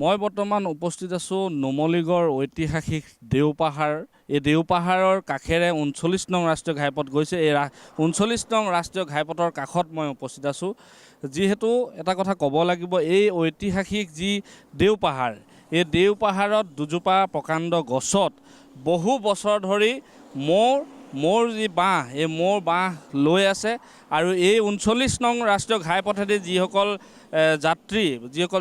মই বৰ্তমান উপস্থিত আছোঁ নুমলীগড় ঐতিহাসিক দেওপাহাৰ। এই দেওপাহাৰৰ কাষেৰে 39 নং ৰাষ্ট্ৰীয় ঘাইপথ গৈছে। এই 39 নং ৰাষ্ট্ৰীয় ঘাইপথৰ কাষত মই উপস্থিত আছোঁ। যিহেতু এটা কথা ক'ব লাগিব, এই ঐতিহাসিক যি দেওপাহাৰ, এই দেওপাহাৰত দুজোপা প্ৰকাণ্ড গছত বহু বছৰ ধৰি মৌৰ যি বাঁহ, এই মৌৰ বাঁহ লৈ আছে। আৰু এই 39 নং ৰাষ্ট্ৰীয় ঘাইপথেদি যিসকল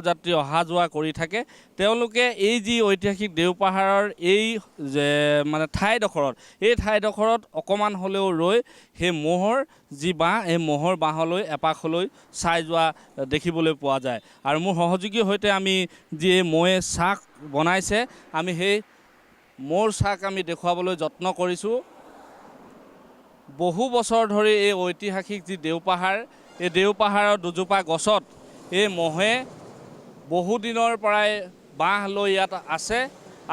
যাত্ৰী অহা যোৱা কৰি থাকে, তেওঁলোকে এই যি ঐতিহাসিক দেওপাহাৰৰ এই মানে ঠাইডোখৰত অকণমান হ'লেও ৰৈ সেই ম'হৰ যি বাঁহ, এই ম'হৰ বাঁহলৈ এপাকলৈ চাই যোৱা দেখিবলৈ পোৱা যায়। আৰু মোৰ সহযোগীৰ সৈতে আমি যি এই মৌয়ে চাহ বনাইছে, আমি সেই মৌৰ চাহ আমি দেখুৱাবলৈ যত্ন কৰিছোঁ। বহু বছৰ ধৰি এই ঐতিহাসিক যি দেওপাহাৰ, এই দেওপাহাৰৰ দুজোপা গছত এই ম'হে বহুদিনৰ পৰাই বাঁহ লৈ ইয়াত আছে।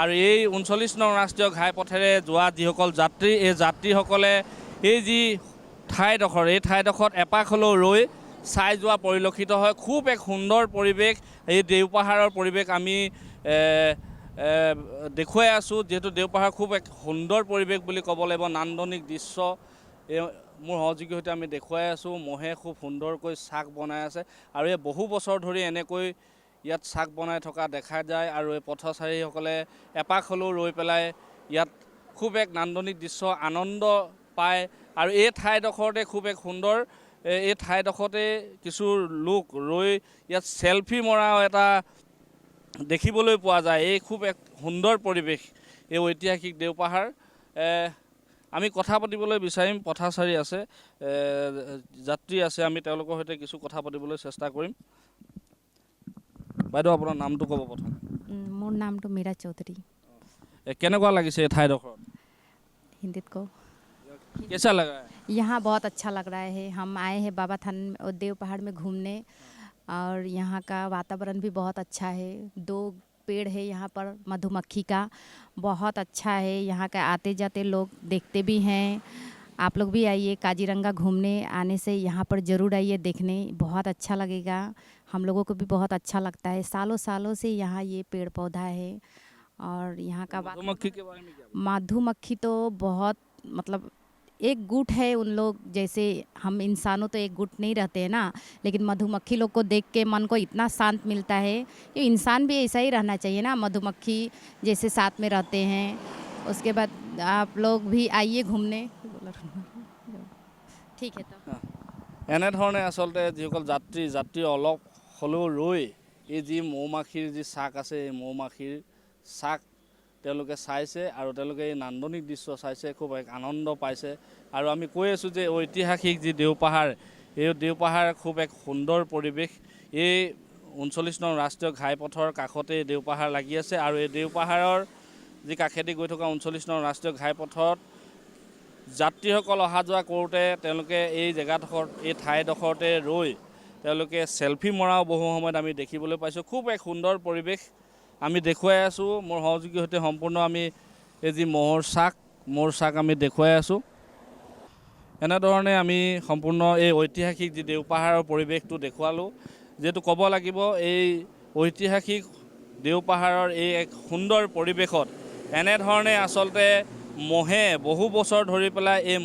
আৰু এই 39 নং ৰাষ্ট্ৰীয় ঘাইপথেৰে যোৱা যিসকল যাত্ৰী, এই যাত্ৰীসকলে এই যি ঠাইডোখৰ, এই ঠাইডোখৰত এপাক হ'লেও ৰৈ চাই যোৱা পৰিলক্ষিত হয়। খুব এক সুন্দৰ পৰিৱেশ, এই দেওপাহাৰৰ পৰিৱেশ আমি দেখুৱাই আছোঁ। যিহেতু দেওপাহাৰ খুব এক সুন্দৰ পৰিৱেশ বুলি ক'ব লাগিব, নান্দনিক দৃশ্য। এই মোৰ সহযোগীৰ সৈতে আমি দেখুৱাই আছোঁ, ম'হে খুব সুন্দৰকৈ চাক বনাই আছে। আৰু এই বহু বছৰ ধৰি এনেকৈ ইয়াত চাক বনাই থকা দেখা যায়। আৰু এই পথচাৰীসকলে এপাক হ'লেও ৰৈ পেলাই ইয়াত খুব এক নান্দনিক দৃশ্য আনন্দ পায়। আৰু এই ঠাইডোখৰতে খুব এক সুন্দৰ, এই ঠাইডোখৰতে কিছু লোক ৰৈ ইয়াত চেলফি মৰাও এটা দেখিবলৈ পোৱা যায়। এই খুব এক সুন্দৰ পৰিৱেশ এই ঐতিহাসিক দেওপাহাৰ। আমি কথা পাতিবলৈ বিচাৰিম, পথচাৰী আছে, যাত্ৰী আছে, আমি তেওঁলোকৰ সৈতে কিছু কথা পাতিবলৈ চেষ্টা কৰিম। বাইদেউ, আপোনাৰ নামটো ক'ব প্ৰথম। মোৰ নামটো মীৰা চৌধুৰী। কেনেকুৱা লাগিছে এই ঠাইডোখৰত? हिंदी को कैसा लगा है? यहाँ बहुत अच्छा लग रहा है। हम आए हैं बाबा थान और देव पहाड़ में घूमने, और यहाँ का वातावरण भी बहुत अच्छा है। 2 पेड़ है यहाँ पर मधुमक्खी का, बहुत अच्छा है। यहाँ का आते जाते लोग देखते भी हैं। आप लोग भी आइए काजीरंगा घूमने, आने से यहाँ पर ज़रूर आइए देखने, बहुत अच्छा लगेगा। हम लोगों को भी बहुत अच्छा लगता है। सालों सालों से यहाँ ये पेड़ पौधा है। और यहाँ का मधुमक्खी के बारे में क्या? मधुमक्खी तो बहुत मतलब एक गुट है उन लोग, जैसे हम इंसानों तो एक गुट नहीं रहते हैं ना, लेकिन मधुमक्खी लोग को देख के मन को इतना शांत मिलता है कि इंसान भी ऐसा ही रहना चाहिए ना, मधुमक्खी जैसे साथ में रहते हैं। उसके बाद आप लोग भी आइए घूमने। ठीक है। तो এনেধৰণে আচলতে যিসকল যাত্ৰী অলপ হ'লেও ৰৈ এই যি মৌমাখিৰ যি চাক আছে, এই মৌমাখিৰ চাক তেওঁলোকে চাইছে আৰু তেওঁলোকে এই নান্দনিক দৃশ্য চাইছে, খুব এক আনন্দ পাইছে। আৰু আমি কৈ আছোঁ যে ঐতিহাসিক যি দেওপাহাৰ, এই দেওপাহাৰ খুব এক সুন্দৰ পৰিৱেশ। এই 39 নং ৰাষ্ট্ৰীয় ঘাইপথৰ কাষতে দেওপাহাৰ লাগি আছে। আৰু এই দেওপাহাৰৰ যি কাষেদি গৈ থকা 39 নং ৰাষ্ট্ৰীয় ঘাইপথত যাত্ৰীসকল অহা যোৱা কৰোঁতে তেওঁলোকে এই জেগাডোখৰত, এই ঠাইডোখৰতে ৰৈ তেওঁলোকে চেলফি মৰাও বহু সময়ত আমি দেখিবলৈ পাইছোঁ। খুব এক সুন্দৰ পৰিৱেশ আমি দেখুৱাই আছোঁ। মোৰ সহযোগীৰ সৈতে সম্পূৰ্ণ আমি এই যি ম'হৰ চাক আমি দেখুৱাই আছোঁ। এনেধৰণে আমি সম্পূৰ্ণ এই ঐতিহাসিক যি দেওপাহাৰৰ পৰিৱেশটো দেখুৱালোঁ। যিহেতু ক'ব লাগিব, এই ঐতিহাসিক দেওপাহাৰৰ এই এক সুন্দৰ পৰিৱেশত এনেধৰণে আচলতে ম'হে বহু বছৰ ধৰি পেলাই এই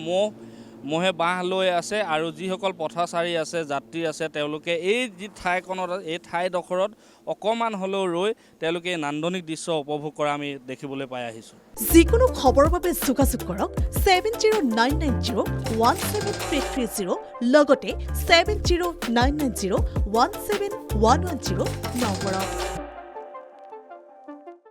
ম'হে বাঁহ লৈ আছে। আৰু যিসকল পথচাৰী আছে, যাত্ৰী আছে, তেওঁলোকে এই যি ঠাইখনত, এই ঠাইডোখৰত অকণমান হ'লেও ৰৈ তেওঁলোকে এই নান্দনিক দৃশ্য উপভোগ কৰা আমি দেখিবলৈ পাই আহিছোঁ। যিকোনো খবৰৰ বাবে যোগাযোগ কৰক 7099017330 লগতে 7099017110 নম্বৰত।